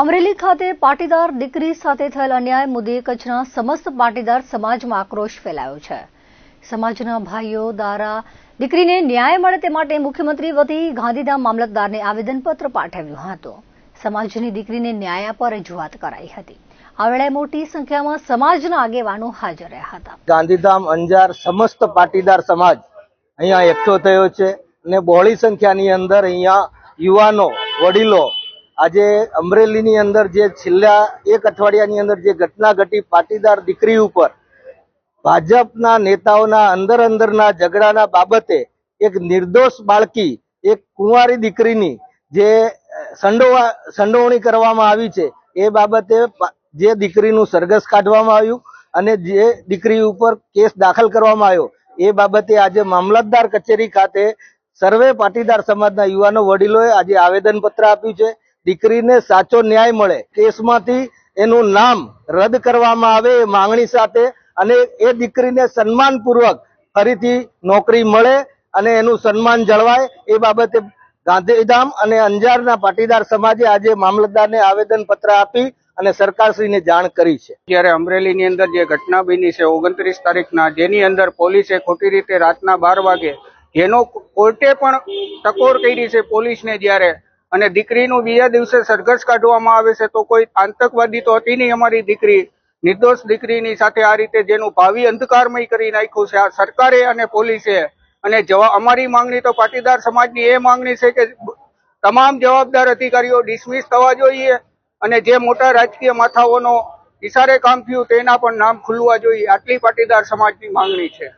અમરેલી ખાતે પાટીદાર દીકરી સાથે થયેલ અન્યાય મુદ્દે કચ્છના સમસ્ત પાટીદાર સમાજમાં આક્રોશ ફેલાયો છે। સમાજના ભાઈઓ દ્વારા દીકરીને ન્યાય મળે તે માટે મુખ્યમંત્રી વતી ગાંધીધામ મામલતદારને આવેદનપત્ર પાઠવ્યું હતું। સમાજની દીકરીને ન્યાય આપવા રજૂઆત કરાઈ હતી। આ વેળાએ મોટી સંખ્યામાં સમાજના આગેવાનો હાજર રહ્યા હતા। ગાંધીધામ અંજાર સમસ્ત પાટીદાર સમાજ અહીંયા એકઠો થયો છે અને બહોળી સંખ્યાની અંદર અહીંયા યુવાનો વડીલો આજે અમરેલીની અંદર જે છેલ્લા એક અઠવાડિયાની અંદર જે ઘટના ઘટી પાટીદાર દીકરી ઉપર ભાજપના નેતાઓના અંદરના ઝઘડાના બાબતે એક નિર્દોષ બાળકી એક કુંવારી દીકરીની જે સંડોવણી કરવામાં આવી છે એ બાબતે જે દીકરીનું સરઘસ કાઢવામાં આવ્યું અને જે દીકરી ઉપર કેસ દાખલ કરવામાં આવ્યો એ બાબતે આજે મામલતદાર કચેરી ખાતે સર્વે પાટીદાર સમાજના યુવાનો વડીલોએ આજે આવેદનપત્ર આપ્યું છે। દીકરીને સાચો ન્યાય મળે, કેસમાંથી એનું નામ રદ કરવામાં આવે એ માંગણી સાથે અને એ દીકરીને સન્માનપૂર્વક ફરીથી નોકરી મળે અને એનું સન્માન જળવાય એ બાબતે ગાંધીધામ અને અંજારના પાટીદાર સમાજે આજે મામલતદારને આવેદનપત્ર આપી અને સરકારશ્રીને જાણ કરી છે। જ્યારે અમરેલીની અંદર જે ઘટના બની છે 29 તારીખના, જેની અંદર પોલીસે ખોટી રીતે રાતના 12 વાગે જેનો કોર્ટે પણ ટકોર કરી છે પોલીસને, જ્યારે અને દીકરીનું બીજા દિવસે સરઘસ કાઢવામાં આવે છે તો કોઈ આતંકવાદી તો હતી નહીં। અમારી દીકરી નિર્દોષ દીકરીની સાથે આ રીતે જેનું ભાવિ અંધકારમય કરી નાખ્યું છે આ સરકારે અને પોલીસે। અને અમારી માંગણી તો પાટીદાર સમાજની એ માંગણી છે કે તમામ જવાબદાર અધિકારીઓ ડિસમિસ થવા જોઈએ અને જે મોટા રાજકીય માથાઓનો ઇશારે કામ થયું તેના પણ નામ ખુલવા જોઈએ। આટલી પાટીદાર સમાજની માંગણી છે।